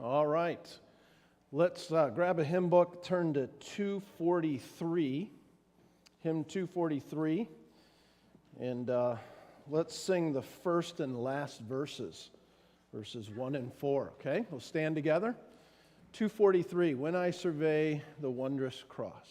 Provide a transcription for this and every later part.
All right. Let's grab a hymn book, turn to 243, hymn 243, and let's sing the first and last verses 1 and 4, okay? We'll stand together. 243, When I Survey the Wondrous Cross.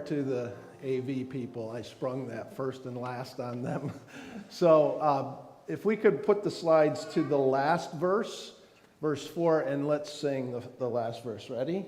To the AV people, I sprung that first and last on them. So if we could put the slides to the last verse 4, and let's sing the last verse. Ready?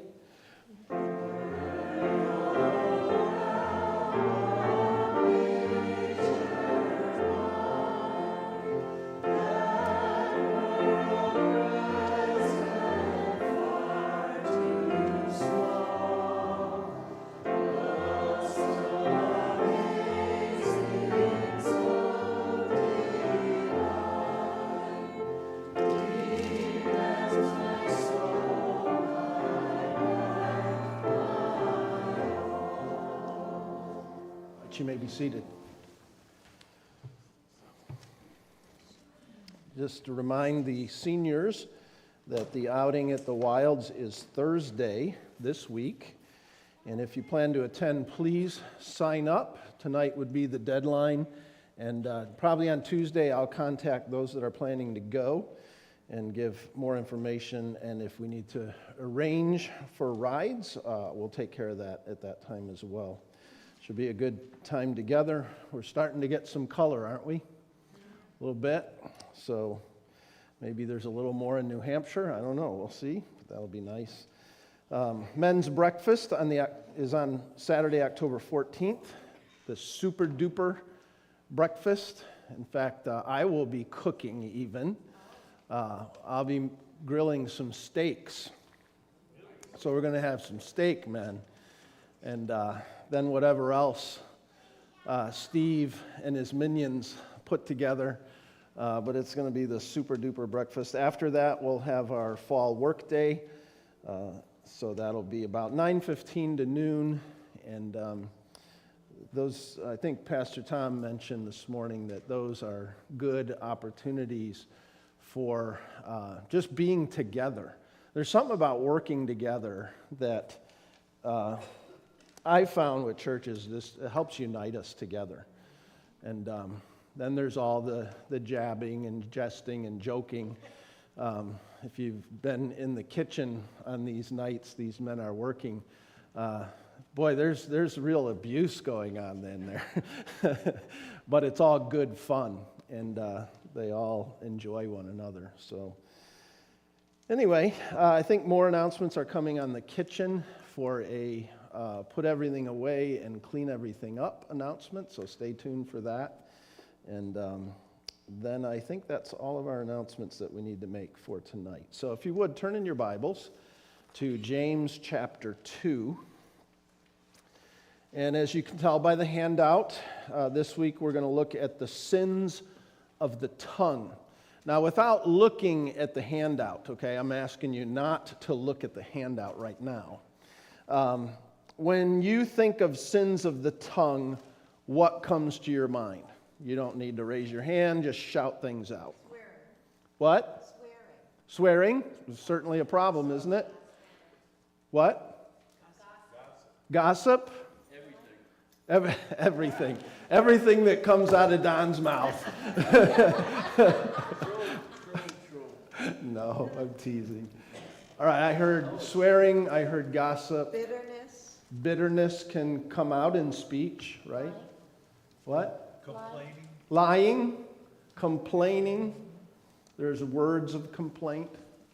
You may be seated. Just to remind the seniors that the outing at the Wilds is Thursday this week. And if you plan to attend, please sign up. Tonight would be the deadline. And probably on Tuesday, I'll contact those that are planning to go and give more information. And if we need to arrange for rides, we'll take care of that at that time as well. Should be a good time together. We're starting to get some color, aren't we? A little bit. So maybe there's a little more in New Hampshire. I don't know. We'll see. But that'll be nice. Men's breakfast is on Saturday, October 14th. The super duper breakfast. In fact, I will be cooking even. I'll be grilling some steaks. So we're going to have some steak, men. And then whatever else Steve and his minions put together. But it's going to be the super duper breakfast. After that, we'll have our fall work day. So that'll be about 9:15 to noon. And those, I think Pastor Tom mentioned this morning that those are good opportunities for just being together. There's something about working together that I found with churches, it helps unite us together. And then there's all the jabbing and jesting and joking. If you've been in the kitchen on these nights these men are working, boy, there's real abuse going on in there. But it's all good fun, and they all enjoy one another. So anyway, I think more announcements are coming on the kitchen for a put everything away and clean everything up announcement, so stay tuned for that. And then I think that's all of our announcements that we need to make for tonight. So if you would, turn in your Bibles to James chapter 2. And as you can tell by the handout, this week we're going to look at the sins of the tongue. Now, without looking at the handout, okay, I'm asking you not to look at the handout right now. When you think of sins of the tongue, what comes to your mind? You don't need to raise your hand, just shout things out. Swearing. What? Swearing. Swearing is certainly a problem, isn't it? What? Gossip? Everything. Everything that comes out of Don's mouth. No, I'm teasing. All right, I heard swearing, I heard gossip. Bitterness. Bitterness can come out in speech, right? Lying. What? Complaining. Lying, complaining. There's words of complaint.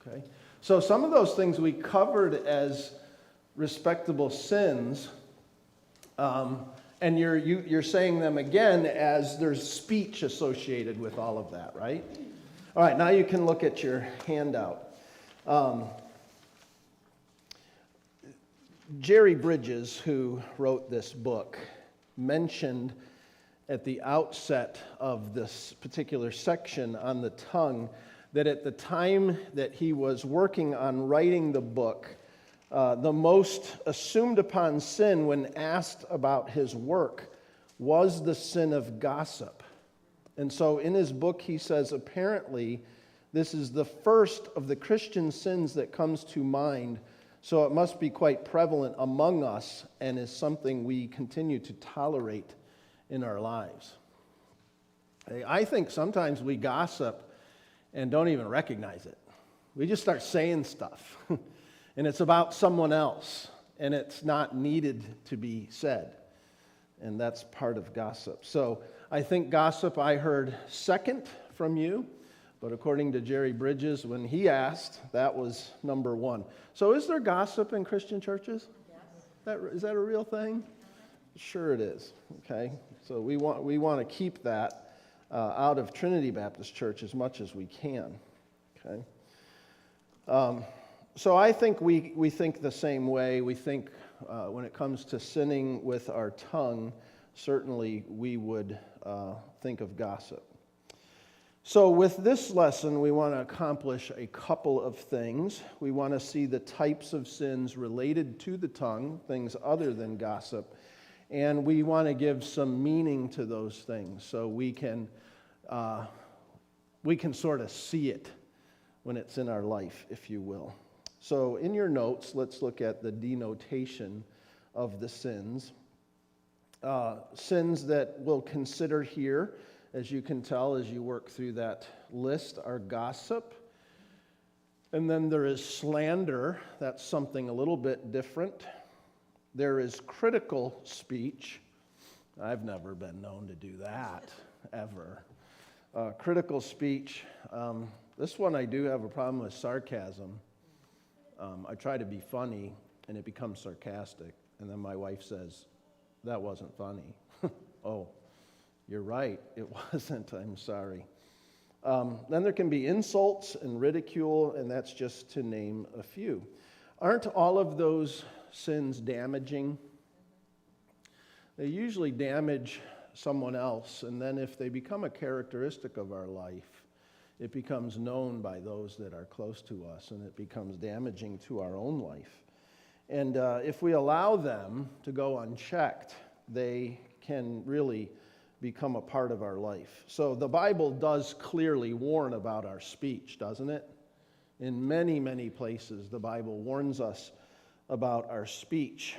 Okay. So some of those things we covered as respectable sins, and you're saying them again as there's speech associated with all of that, right? All right, now you can look at your handout. Jerry Bridges, who wrote this book, mentioned at the outset of this particular section on the tongue that at the time that he was working on writing the book, the most assumed upon sin when asked about his work was the sin of gossip. And so in his book he says, apparently, this is the first of the Christian sins that comes to mind, so it must be quite prevalent among us and is something we continue to tolerate in our lives. I think sometimes we gossip and don't even recognize it. We just start saying stuff, and it's about someone else, and it's not needed to be said. And that's part of gossip. So I think gossip I heard second from you, but according to Jerry Bridges, when he asked, that was number one. So is there gossip in Christian churches? Yes. Is that a real thing? Sure it is. Okay. So we want to keep that out of Trinity Baptist Church as much as we can. Okay. So I think we think the same way. We think when it comes to sinning with our tongue, certainly we would think of gossip. So with this lesson, we want to accomplish a couple of things. We want to see the types of sins related to the tongue, things other than gossip, and we want to give some meaning to those things so we can sort of see it when it's in our life, if you will. So in your notes, let's look at the denotation of the sins. Sins that we'll consider here, as you can tell as you work through that list, are gossip. And then there is slander. That's something a little bit different. There is critical speech. I've never been known to do that, ever. Critical speech. This one I do have a problem with sarcasm. I try to be funny, and it becomes sarcastic. And then my wife says, that wasn't funny. Oh, you're right, it wasn't, I'm sorry. Then there can be insults and ridicule, and that's just to name a few. Aren't all of those sins damaging? They usually damage someone else, and then if they become a characteristic of our life, it becomes known by those that are close to us, and it becomes damaging to our own life. And if we allow them to go unchecked, they can really become a part of our life. So the Bible does clearly warn about our speech, doesn't it? In many, many places, the Bible warns us about our speech,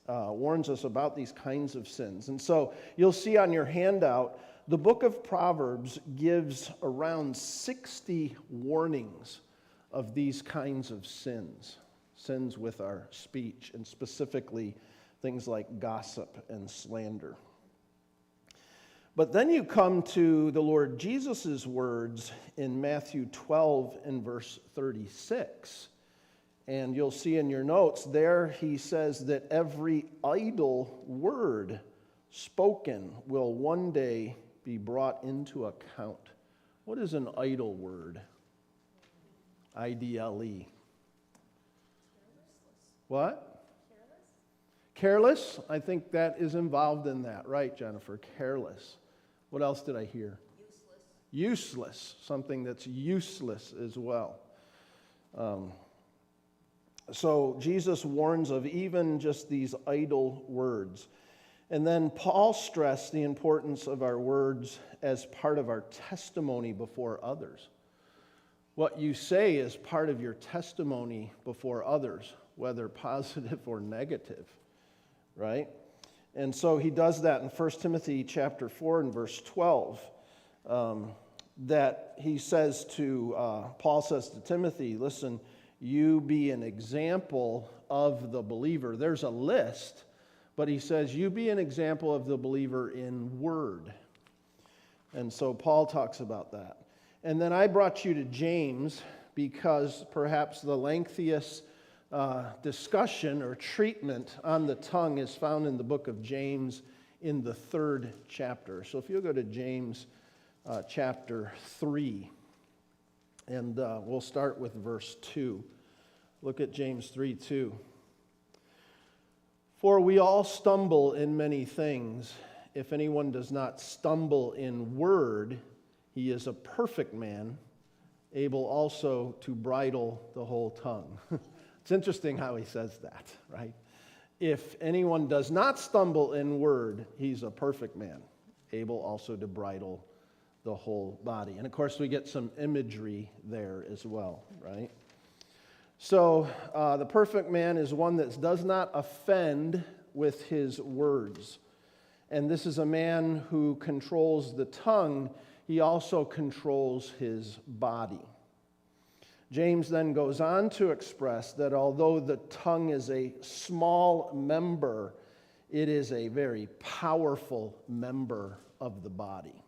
warns us about these kinds of sins. And so you'll see on your handout, the book of Proverbs gives around 60 warnings of these kinds of sins with our speech, and specifically things like gossip and slander. But then you come to the Lord Jesus' words in Matthew 12 and verse 36. And you'll see in your notes there he says that every idle word spoken will one day be brought into account. What is an idle word? I-D-L-E. What? Careless? I think that is involved in that. Right, Jennifer? Careless. What else did I hear? Useless. Something that's useless as well. So Jesus warns of even just these idle words. And then Paul stressed the importance of our words as part of our testimony before others. What you say is part of your testimony before others, whether positive or negative, right? And so he does that in 1 Timothy chapter 4 and verse 12, that he says to, Paul says to Timothy, listen, you be an example of the believer. There's a list, but he says, you be an example of the believer in word. And so Paul talks about that. And then I brought you to James because perhaps the lengthiest discussion or treatment on the tongue is found in the book of James in the 3rd chapter. So if you'll go to James chapter 3, and we'll start with verse 2. Look at James 3:2. For we all stumble in many things. If anyone does not stumble in word, he is a perfect man, able also to bridle the whole tongue. It's interesting how he says that, right? If anyone does not stumble in word, he's a perfect man, able also to bridle the whole body. And of course, we get some imagery there as well, right? So the perfect man is one that does not offend with his words. And this is a man who controls the tongue. He also controls his body. James then goes on to express that although the tongue is a small member, it is a very powerful member of the body.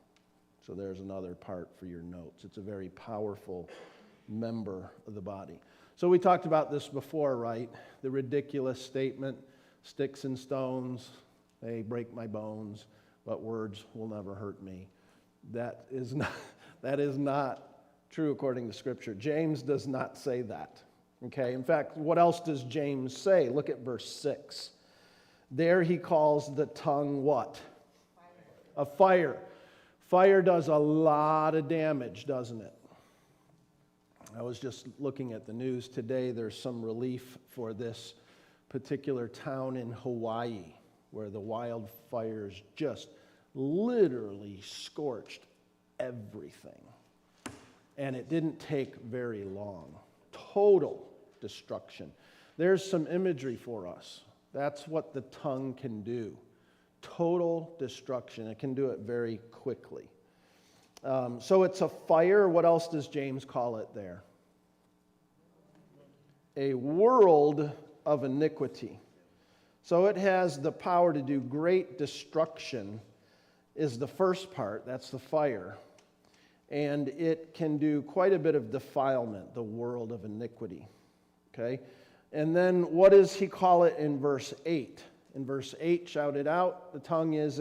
So there's another part for your notes. It's a very powerful member of the body. So we talked about this before, right? The ridiculous statement, sticks and stones, they break my bones, but words will never hurt me. That is not true according to Scripture. James does not say that. Okay? In fact, what else does James say? Look at verse 6. There he calls the tongue what? Fire. A fire. Fire does a lot of damage, doesn't it? I was just looking at the news today. There's some relief for this particular town in Hawaii where the wildfires just literally scorched everything. And it didn't take very long. Total destruction. There's some imagery for us. That's what the tongue can do. Total destruction. It can do it very quickly. So it's a fire. What else does James call it there? A world of iniquity. So it has the power to do great destruction is the first part. That's the fire. And it can do quite a bit of defilement, the world of iniquity. Okay? And then what does he call it in verse 8? In verse 8, shout it out, the tongue is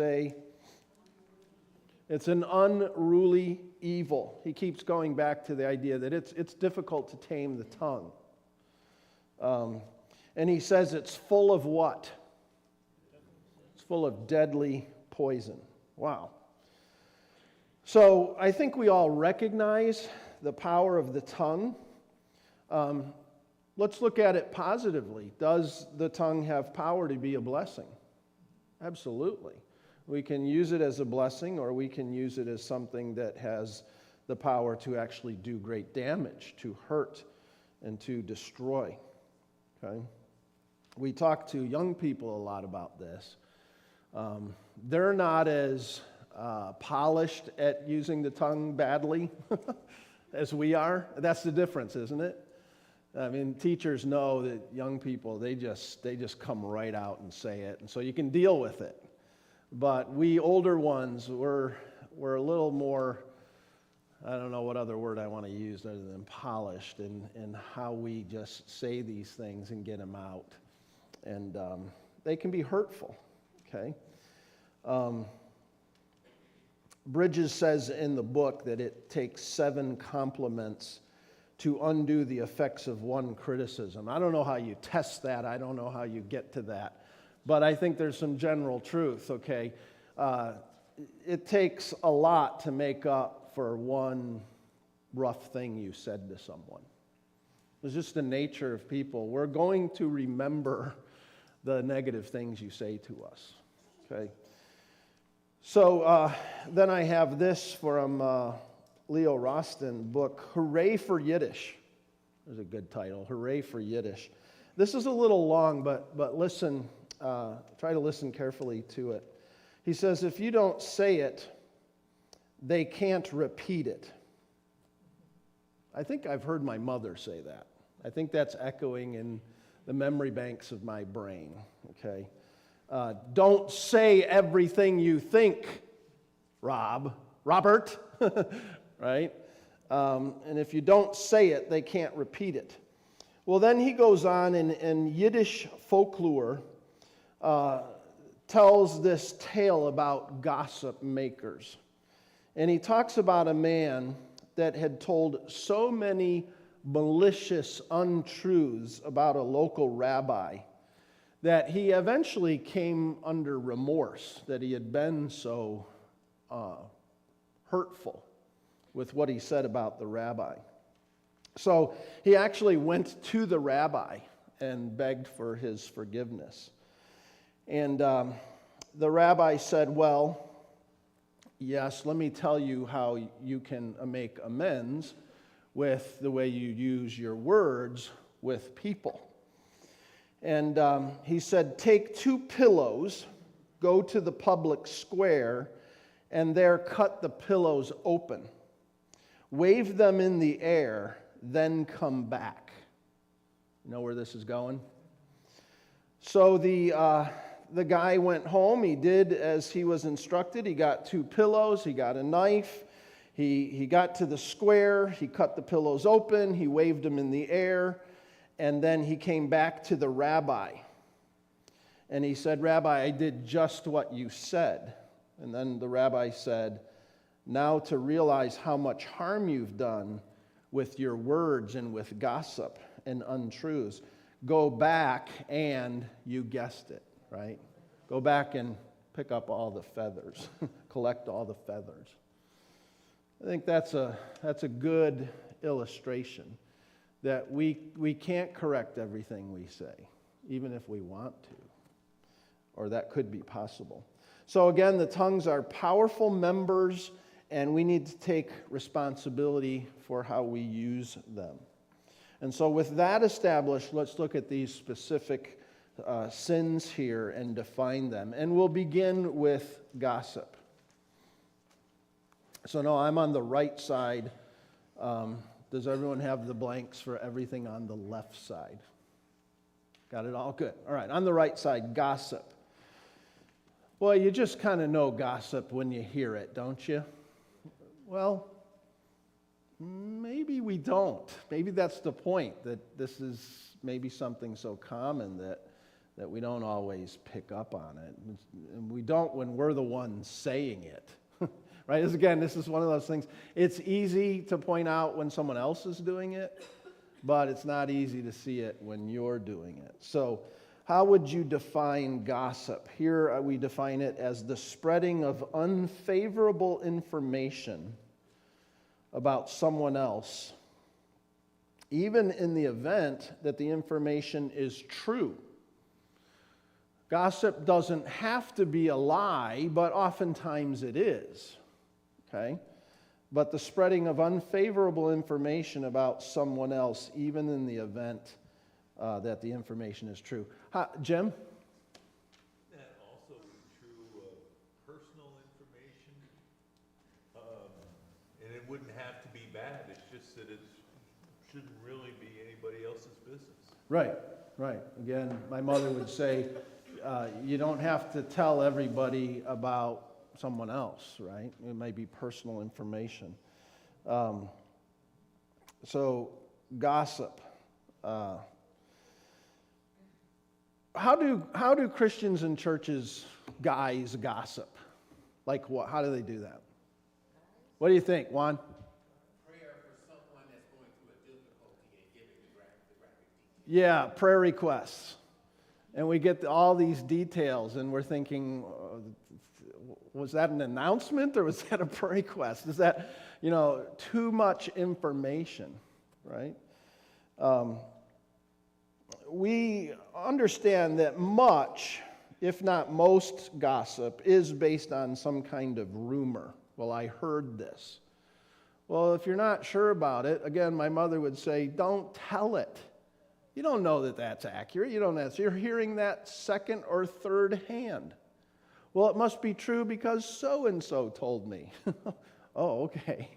it's an unruly evil. He keeps going back to the idea that it's difficult to tame the tongue. And he says it's full of what? It's full of deadly poison. Wow. So I think we all recognize the power of the tongue. Let's look at it positively. Does the tongue have power to be a blessing? Absolutely. We can use it as a blessing, or we can use it as something that has the power to actually do great damage, to hurt, and to destroy. Okay? We talk to young people a lot about this. They're not as polished at using the tongue badly as we are. That's the difference, isn't it? I mean, teachers know that young people, they just come right out and say it, and so you can deal with it. But we older ones, we're a little more, I don't know what other word I want to use other than polished in how we just say these things and get them out. And they can be hurtful, okay? Bridges says in the book that it takes 7 compliments to undo the effects of 1 criticism. I don't know how you test that. I don't know how you get to that. But I think there's some general truth, okay? It takes a lot to make up for 1 rough thing you said to someone. It's just the nature of people. We're going to remember the negative things you say to us, okay? So then I have this from Leo Rosten book, Hooray for Yiddish. There's a good title, Hooray for Yiddish. This is a little long, but listen, try to listen carefully to it. He says, if you don't say it, they can't repeat it. I think I've heard my mother say that. I think that's echoing in the memory banks of my brain, okay? Don't say everything you think, Robert, right? And if you don't say it, they can't repeat it. Well, then he goes on in Yiddish folklore, tells this tale about gossip makers. And he talks about a man that had told so many malicious untruths about a local rabbi that he eventually came under remorse that he had been so hurtful with what he said about the rabbi. So he actually went to the rabbi and begged for his forgiveness. And the rabbi said, well, yes, let me tell you how you can make amends with the way you use your words with people. And he said, take 2 pillows, go to the public square, and there cut the pillows open. Wave them in the air, then come back. You know where this is going? So the guy went home. He did as he was instructed. He got 2 pillows. He got a knife. He got to the square. He cut the pillows open. He waved them in the air. And then he came back to the rabbi. And he said, Rabbi, I did just what you said. And then the rabbi said, now to realize how much harm you've done with your words and with gossip and untruths, go back and, you guessed it, right? Go back and pick up all the feathers, collect all the feathers. I think that's a good illustration that we can't correct everything we say, even if we want to, or that could be possible. So again, the tongues are powerful members, and we need to take responsibility for how we use them. And so with that established, let's look at these specific sins here and define them. And we'll begin with gossip. So no, I'm on the right side. Does everyone have the blanks for everything on the left side? Got it all? Good. All right, on the right side, gossip. Well, you just kind of know gossip when you hear it, don't you? Well, maybe we don't. Maybe that's the point, that this is maybe something so common that we don't always pick up on it. And we don't when we're the ones saying it. Right? Again, this is one of those things. It's easy to point out when someone else is doing it, but it's not easy to see it when you're doing it. So how would you define gossip? Here we define it as the spreading of unfavorable information about someone else, even in the event that the information is true. Gossip doesn't have to be a lie, but oftentimes it is. Okay? But the spreading of unfavorable information about someone else, even in the event that the information is true. Jim? That also is true of personal information. And it wouldn't have to be bad. It's just that it shouldn't really be anybody else's business. Right, right. Again, my mother would say, you don't have to tell everybody about someone else, right? It may be personal information. So, gossip. How do Christians and churches, guys, gossip? Like what? How do they do that? What do you think, Juan? Prayer for someone that's going through a difficulty and giving the graphic details. Yeah, prayer requests. And we get all these details, and we're thinking, was that an announcement or was that a prayer request? Is that, too much information, right? We understand that much, if not most, gossip is based on some kind of rumor. Well, I heard this. Well, if you're not sure about it, again, my mother would say, don't tell it. You don't know that that's accurate. You don't know. So you're hearing that second or third hand. Well, it must be true because so-and-so told me. Oh, okay.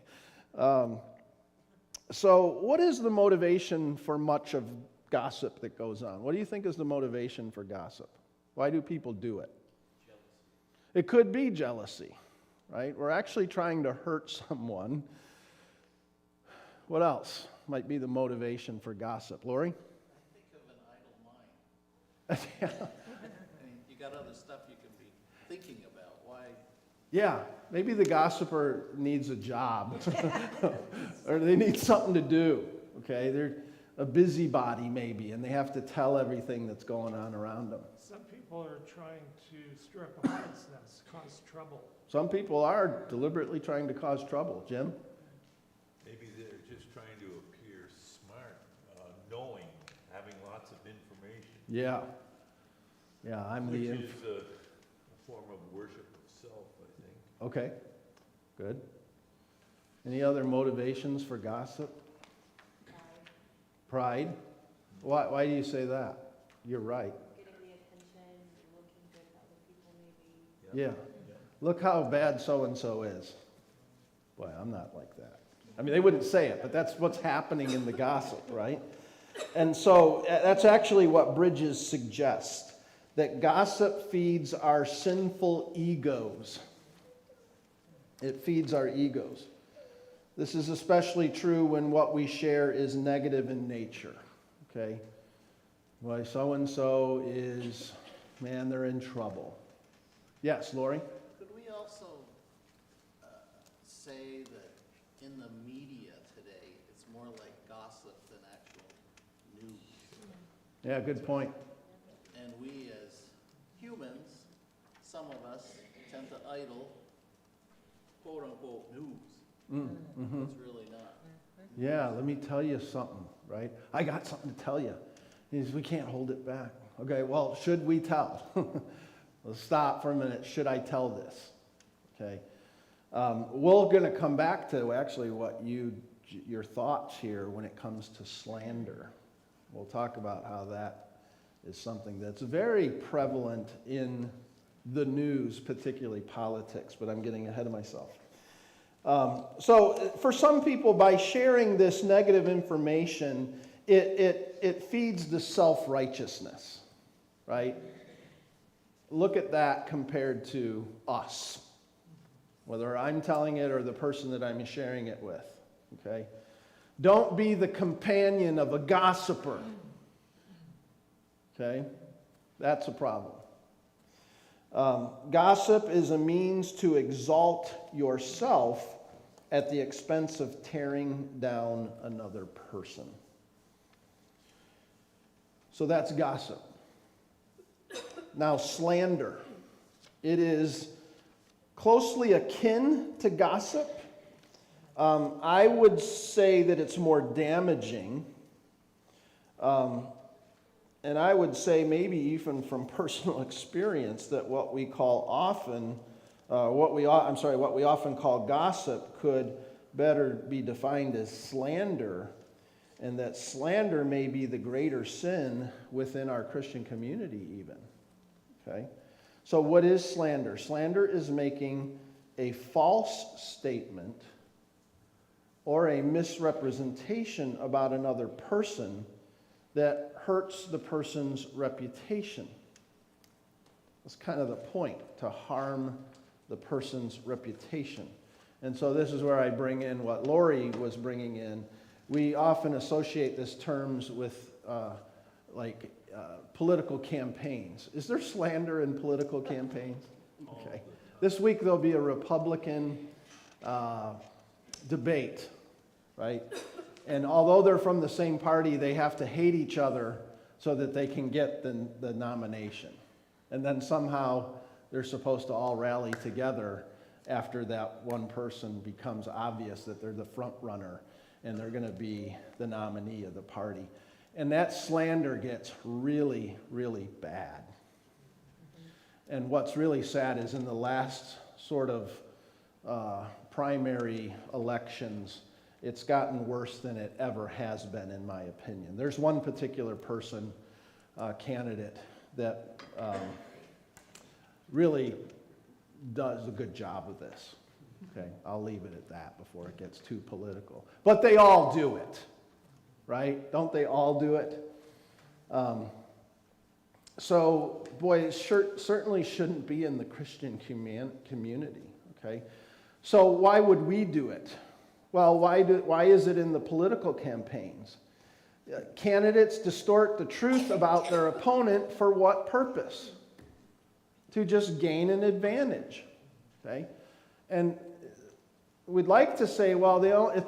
So what is the motivation for much of gossip that goes on? What do you think is the motivation for gossip? Why do people do it? Jealousy. It could be jealousy, right? We're actually trying to hurt someone. What else might be the motivation for gossip? Lori? I think of an idle mind. Yeah. I mean, you got other stuff you can be thinking about. Why? Yeah, maybe the gossiper needs a job or they need something to do, okay? They're a busybody maybe, and they have to tell everything that's going on around them. Some people are trying to stir up a hornet's nest, cause trouble. Some people are deliberately trying to cause trouble. Jim? Maybe they're just trying to appear smart, knowing, having lots of information. Yeah. Yeah, I'm Which the... is a form of worship of self, I think. Okay, good. Any other motivations for gossip? Pride. Why do you say that? You're right. Getting the attention, looking good to other people maybe. Yeah. Look how bad so-and-so is. Boy, I'm not like that. I mean, they wouldn't say it, but that's what's happening in the gossip, right? And so that's actually what Bridges suggests, that gossip feeds our sinful egos. It feeds our egos. This is especially true when what we share is negative in nature, okay? Why so-and-so is, man, they're in trouble. Yes, Lori? Could we also say that in the media today, it's more like gossip than actual news? Yeah, good point. And we as humans, some of us tend to idle quote-unquote news. Mm-hmm. It's really not. Yeah, let me tell you something, right? I got something to tell you. He says, we can't hold it back. Okay, well, should we tell? Let's stop for a minute. Should I tell this? Okay. We're going to come back to actually what your thoughts here when it comes to slander. We'll talk about how that is something that's very prevalent in the news, particularly politics, but I'm getting ahead of myself. So for some people, by sharing this negative information, it feeds the self-righteousness, right? Look at that compared to us, whether I'm telling it or the person that I'm sharing it with, okay? Don't be the companion of a gossiper, okay? That's a problem. Gossip is a means to exalt yourself at the expense of tearing down another person. So that's gossip. Now, slander. It is closely akin to gossip. I would say that it's more damaging. And I would say maybe even from personal experience that what we often call gossip could better be defined as slander, and that slander may be the greater sin within our Christian community even. Okay? So what is slander? Slander is making a false statement or a misrepresentation about another person that hurts the person's reputation. That's kind of the point, to harm the person's reputation. And so this is where I bring in what Lori was bringing in. We often associate these terms with political campaigns. Is there slander in political campaigns? Okay. This week there'll be a Republican debate, right? And although they're from the same party, they have to hate each other so that they can get the nomination. And then somehow they're supposed to all rally together after that one person becomes obvious that they're the front runner and they're going to be the nominee of the party. And that slander gets really, really bad. And what's really sad is in the last sort of primary elections, it's gotten worse than it ever has been, in my opinion. There's one particular person, candidate, that really does a good job of this. Okay, I'll leave it at that before it gets too political. But they all do it, right? Don't they all do it? So, boy, it certainly shouldn't be in the Christian community, okay? So why would we do it? Well, why is it in the political campaigns? Candidates distort the truth about their opponent for what purpose? To just gain an advantage, okay? And we'd like to say, well,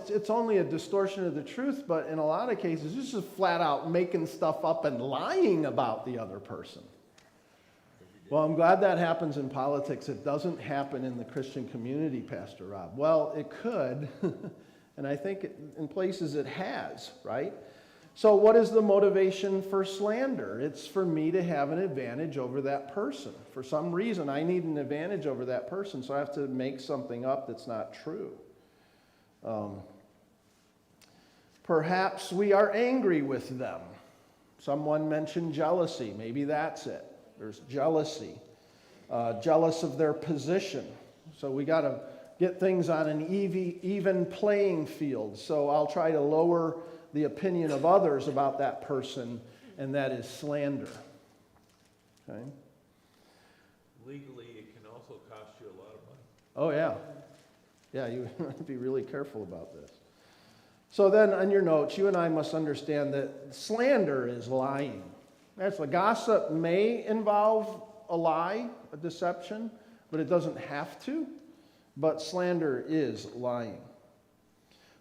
it's only a distortion of the truth, but in a lot of cases, it's just flat out making stuff up and lying about the other person. Well, I'm glad that happens in politics. It doesn't happen in the Christian community, Pastor Rob. Well, it could, and I think in places it has, right? So what is the motivation for slander? It's for me to have an advantage over that person. For some reason, I need an advantage over that person, so I have to make something up that's not true. Perhaps we are angry with them. Someone mentioned jealousy. Maybe that's it. There's jealousy. Jealous of their position. So we got to get things on an even playing field. So I'll try to lower the opinion of others about that person, and that is slander. Okay? Legally, it can also cost you a lot of money. Oh, yeah. Yeah, you have to be really careful about this. So then, on your notes, you and I must understand that slander is lying. That's what gossip may involve a lie, a deception, but it doesn't have to. But slander is lying.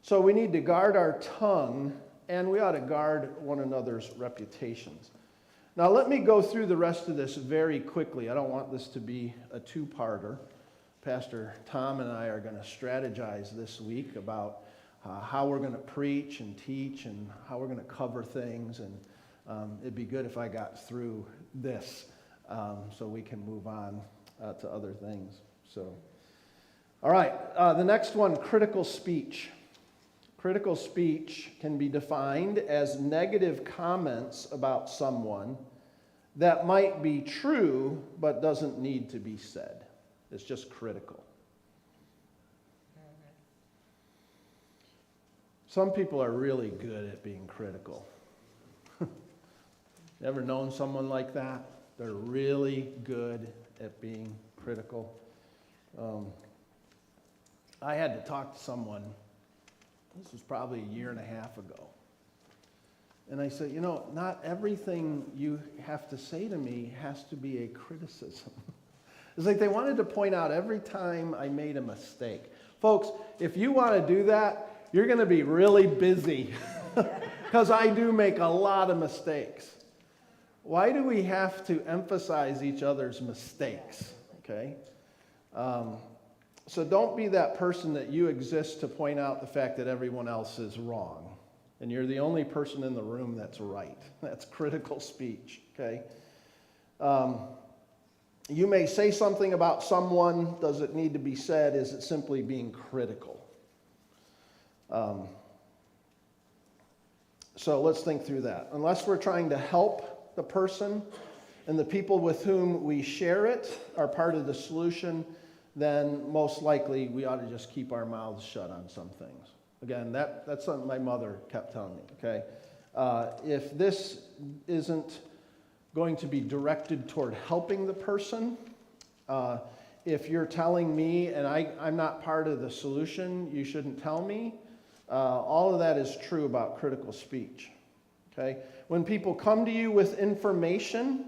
So we need to guard our tongue, and we ought to guard one another's reputations. Now let me go through the rest of this very quickly. I don't want this to be a two-parter. Pastor Tom and I are going to strategize this week about how we're going to preach and teach and how we're going to cover things. And it'd be good if I got through this so we can move on to other things. So, all right, the next one, critical speech. Critical speech can be defined as negative comments about someone that might be true but doesn't need to be said. It's just critical. Some people are really good at being critical. Ever known someone like that? They're really good at being critical. I had to talk to someone. This was probably a year and a half ago. And I said, not everything you have to say to me has to be a criticism. It's like they wanted to point out every time I made a mistake. Folks, if you want to do that, you're going to be really busy because I do make a lot of mistakes. Why do we have to emphasize each other's mistakes? Okay? So don't be that person that you exist to point out the fact that everyone else is wrong. And you're the only person in the room that's right. That's critical speech, okay? You may say something about someone. Does it need to be said? Is it simply being critical? So let's think through that. Unless we're trying to help the person and the people with whom we share it are part of the solution, then most likely we ought to just keep our mouths shut on some things. Again, that's something my mother kept telling me, okay? If this isn't going to be directed toward helping the person, if you're telling me and I'm not part of the solution, you shouldn't tell me. All of that is true about critical speech, okay? When people come to you with information,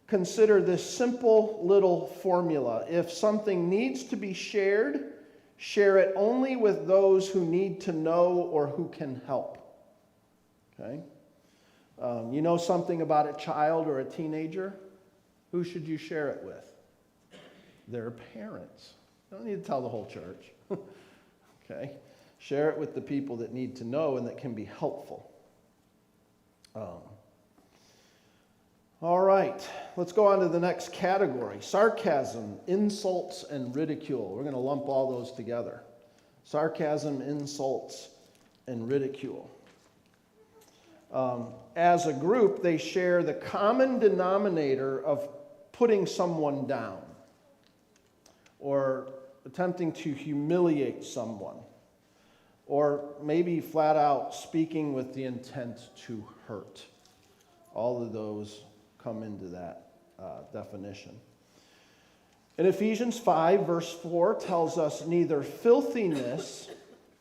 consider this simple little formula. If something needs to be shared, share it only with those who need to know or who can help. Okay? You know something about a child or a teenager? Who should you share it with? Their parents. You don't need to tell the whole church. Okay? Share it with the people that need to know and that can be helpful. All right, let's go on to the next category. Sarcasm, insults, and ridicule. We're going to lump all those together. sarcasm, insults, and ridicule. As a group, they share the common denominator of putting someone down or attempting to humiliate someone, or maybe flat out speaking with the intent to hurt. All of those come into that definition. In Ephesians 5, verse 4 tells us neither filthiness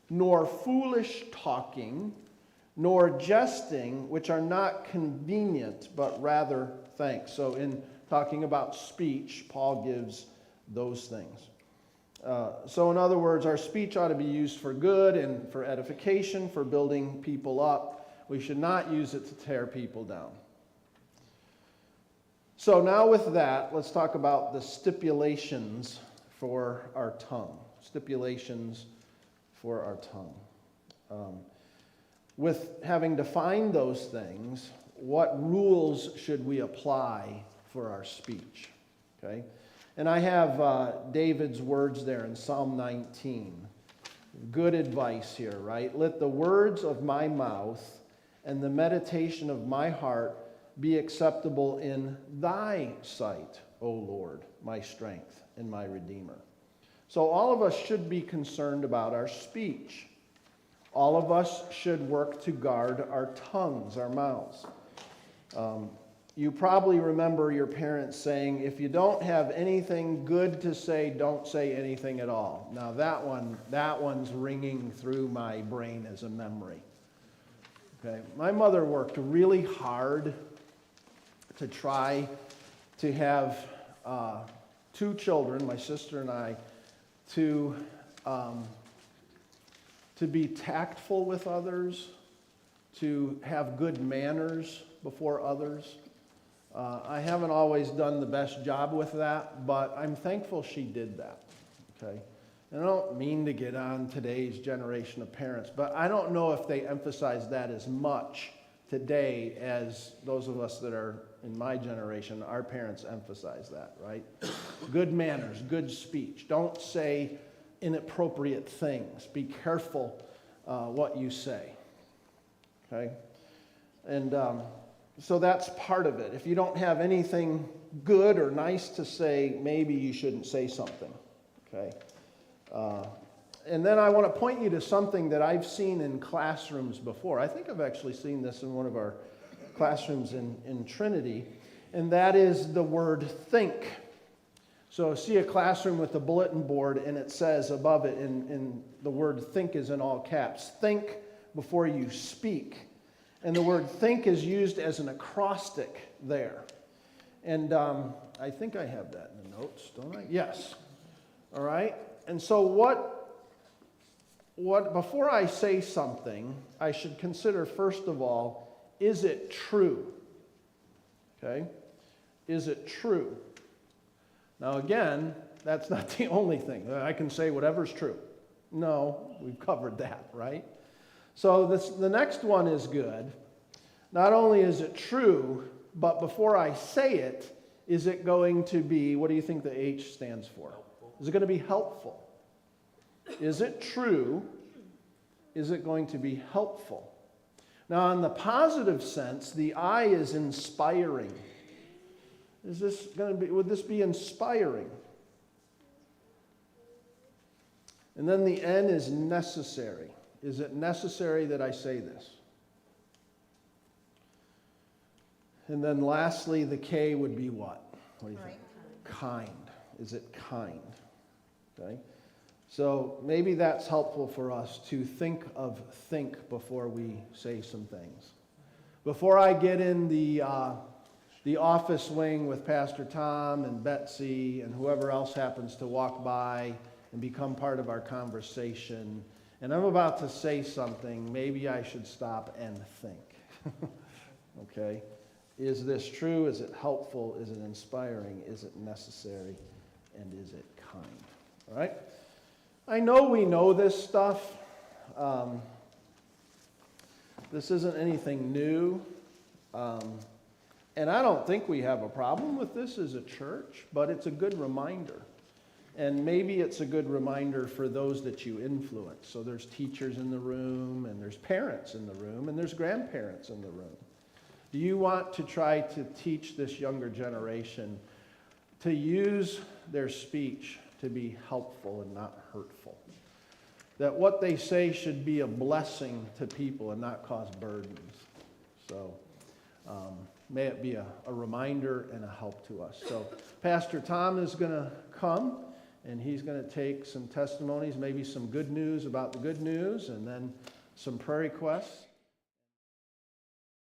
nor foolish talking nor jesting, which are not convenient, but rather thanks. So in talking about speech, Paul gives those things. So in other words, our speech ought to be used for good and for edification, for building people up. We should not use it to tear people down. So now with that, let's talk about the stipulations for our tongue. Stipulations for our tongue. With having defined those things, what rules should we apply for our speech? Okay? And I have David's words there in Psalm 19. Good advice here, right? Let the words of my mouth and the meditation of my heart be acceptable in thy sight, O Lord, my strength and my Redeemer. So all of us should be concerned about our speech. All of us should work to guard our tongues, our mouths. You probably remember your parents saying, if you don't have anything good to say, don't say anything at all. Now that one's ringing through my brain as a memory. Okay, my mother worked really hard to try to have 2 children, my sister and I, to be tactful with others, to have good manners before others. I haven't always done the best job with that, but I'm thankful she did that, okay? And I don't mean to get on today's generation of parents, but I don't know if they emphasize that as much today as those of us that are in my generation, our parents emphasize that, right? Good manners, good speech. Don't say inappropriate things. Be careful what you say, okay? And so that's part of it. If you don't have anything good or nice to say, maybe you shouldn't say something, okay? And then I want to point you to something that I've seen in classrooms before. I think I've actually seen this in one of our classrooms in Trinity, and that is the word think. So see a classroom with a bulletin board, and it says above it, in the word think is in all caps, think before you speak. And the word think is used as an acrostic there. And I think I have that in the notes, don't I? Yes. All right. And so before I say something, I should consider, first of all, is it true? Okay? Is it true? Now again, that's not the only thing. I can say whatever's true. No, we've covered that, right? So the next one is good. Not only is it true, but before I say it, is it going to be, what do you think the H stands for? Helpful. Is it going to be helpful? Is it true? Is it going to be helpful? Now, in the positive sense, the I is inspiring. Is this going to be, would this be inspiring? And then the N is necessary. Is it necessary that I say this? And then lastly, the K would be what? What do you think? Kind. Is it kind? Okay. So maybe that's helpful for us to think before we say some things. Before I get in the office wing with Pastor Tom and Betsy and whoever else happens to walk by and become part of our conversation, and I'm about to say something, maybe I should stop and think. Okay? Is this true? Is it helpful? Is it inspiring? Is it necessary? And is it kind? All right? I know we know this stuff. This isn't anything new. And I don't think we have a problem with this as a church, but it's a good reminder. And maybe it's a good reminder for those that you influence. So there's teachers in the room, and there's parents in the room, and there's grandparents in the room. Do you want to try to teach this younger generation to use their speech to be helpful and not hurtful? That what they say should be a blessing to people and not cause burdens. So may it be a reminder and a help to us. So Pastor Tom is going to come, and he's going to take some testimonies, maybe some good news about the good news, and then some prayer requests.